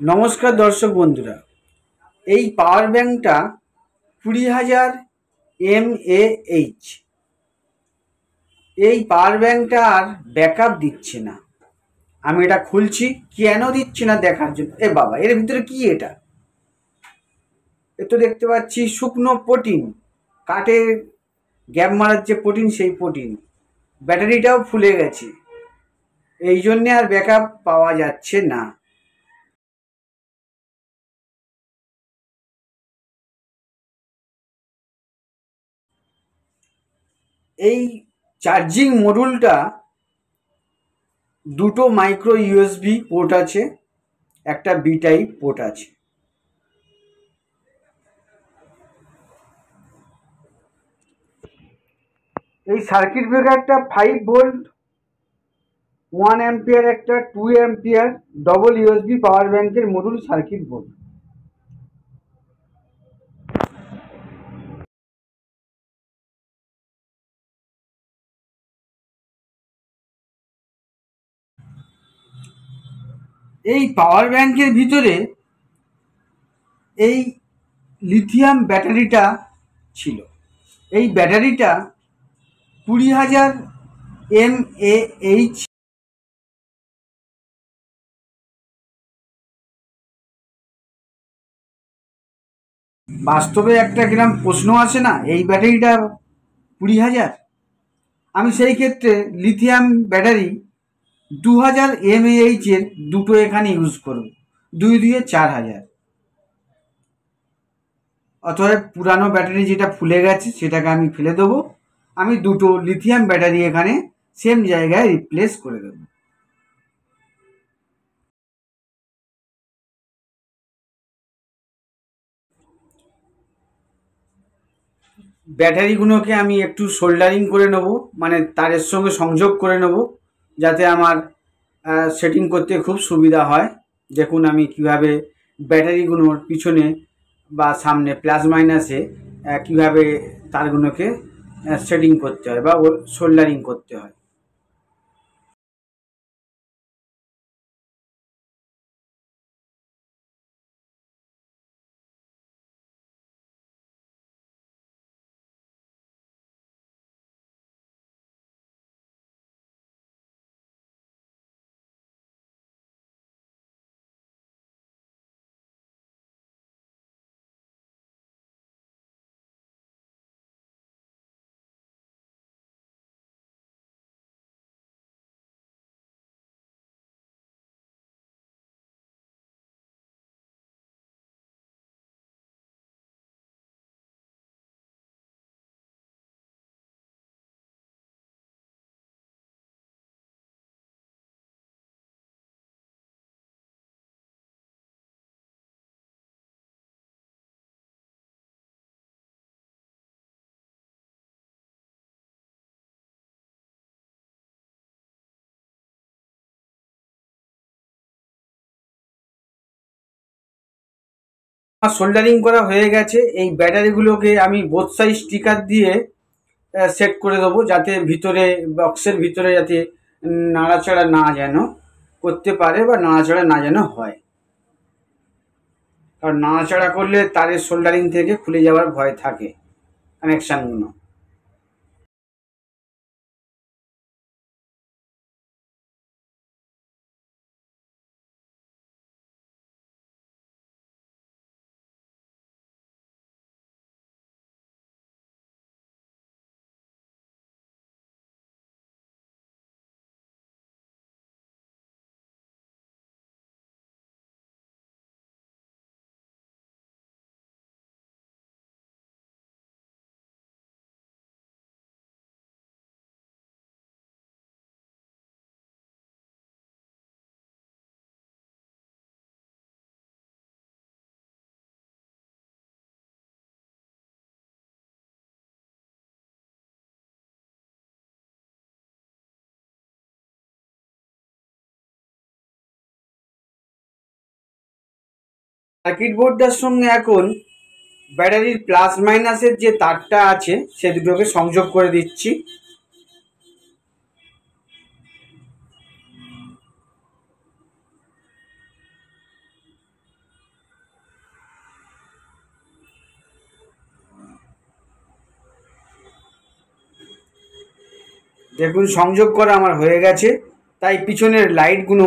নমস্কার দর্শক বন্ধুরা, এই পাওয়ার ব্যাংকটা 20,000 mAh। এই পাওয়ার ব্যাংকটা আর ব্যাকআপ দিচ্ছে না। আমি এটা খুলছি, কেন দিচ্ছে না দেখার জন্য। এ বাবা, এর ভিতরে কি এটা? এ তো দেখতে পাচ্ছি শুকনো প্রোটিন, কাঠের গ্যাপ মারার যে প্রোটিন, সেই প্রোটিন। ব্যাটারিটাও ফুলে গেছে, এই জন্যে আর ব্যাকআপ পাওয়া যাচ্ছে না। এই চার্জিং মডিউলটা দুটো মাইক্রো ইউএসবি পোর্ট আছে, একটা বি টাইপ পোর্ট আছে। এই সার্কিট ব্রেকারটা 5 ভোল্ট 1 অ্যাম্পিয়ার, একটা 2 অ্যাম্পিয়ার ডবল ইউএসবি পাওয়ার ব্যাংকের মডিউল সার্কিট বোর্ড। এই পাওয়ার ব্যাংকের ভিতরে এই লিথিয়াম ব্যাটারিটা ছিল। এই ব্যাটারিটা 20,000 mAh। বাস্তবে একটা গ্রাম প্রশ্ন আসে না, এই ব্যাটারিটা 20,000। আমি সেই ক্ষেত্রে লিথিয়াম ব্যাটারি 2,000 mAh এর দুটো এখানে ইউজ করব, 2 দিয়ে 4,000। অতএব পুরানো ব্যাটারি যেটা ফুলে গেছে সেটাকে আমি ফেলে দেবো। আমি দুটো লিথিয়াম ব্যাটারি এখানে সেম জায়গায় রিপ্লেস করে দেবো। ব্যাটারিগুলোকে আমি একটু সোল্ডারিং করে নেব, মানে তারের সঙ্গে সংযোগ করে নেব, যাতে আমার সেটিং করতে খুব সুবিধা হয়। দেখুন আমি কিভাবে ব্যাটারিগুলোর পিছনে বা সামনে প্লাস মাইনাসে কিভাবে তারগুলোকে সেটিং করতে হয় বা সোল্ডারিং করতে হয়। সোল্ডারিং করা হয়ে গেছে। এই ব্যাটারিগুলোকে আমি বোথ সাইড স্টিকার দিয়ে সেট করে দেবো, যাতে ভিতরে বক্সের ভিতরে যাতে নাড়াচাড়া না যেন করতে পারে বা নাড়াচাড়া না যেন হয়। কারণ নাড়াচাড়া করলে তারের সোল্ডারিং থেকে খুলে যাওয়ার ভয় থাকে কানেকশানগুলো। সার্কিট বোর্ডটার সঙ্গে এখন ব্যাটারির প্লাস মাইনাসের যে তারটা আছে সে দুটোকে সংযোগ করে দিচ্ছি। দেখুন সংযোগ করা আমার হয়ে গেছে, তাই পিছনের লাইটগুলো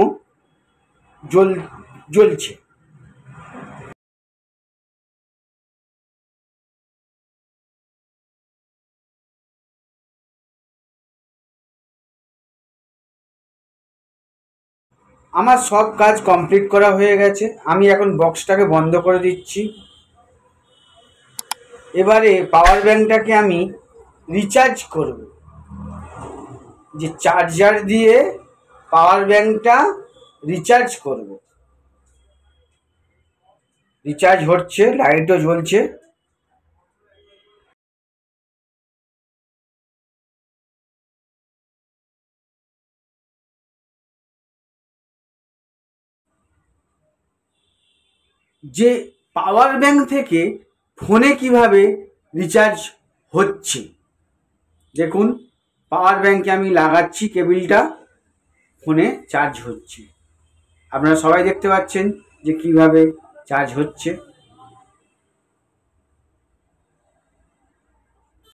জ্বলছে। আমার সব কাজ কমপ্লিট করা হয়ে গেছে, আমি এখন বক্সটাকে বন্ধ করে দিচ্ছি। এবারে পাওয়ার ব্যাংকটাকে আমি রিচার্জ করব, যে চার্জার দিয়ে পাওয়ার ব্যাংকটা রিচার্জ করব। রিচার্জ হচ্ছে, লাইটও জ্বলছে। যে পাওয়ার ব্যাংক থেকে ফোনে কিভাবে রিচার্জ হচ্ছে, দেখুন পাওয়ার ব্যাংকে আমি লাগাচ্ছি, কেবিলটা ফোনে চার্জ হচ্ছে। আপনারা সবাই দেখতে পাচ্ছেন যে কিভাবে চার্জ হচ্ছে।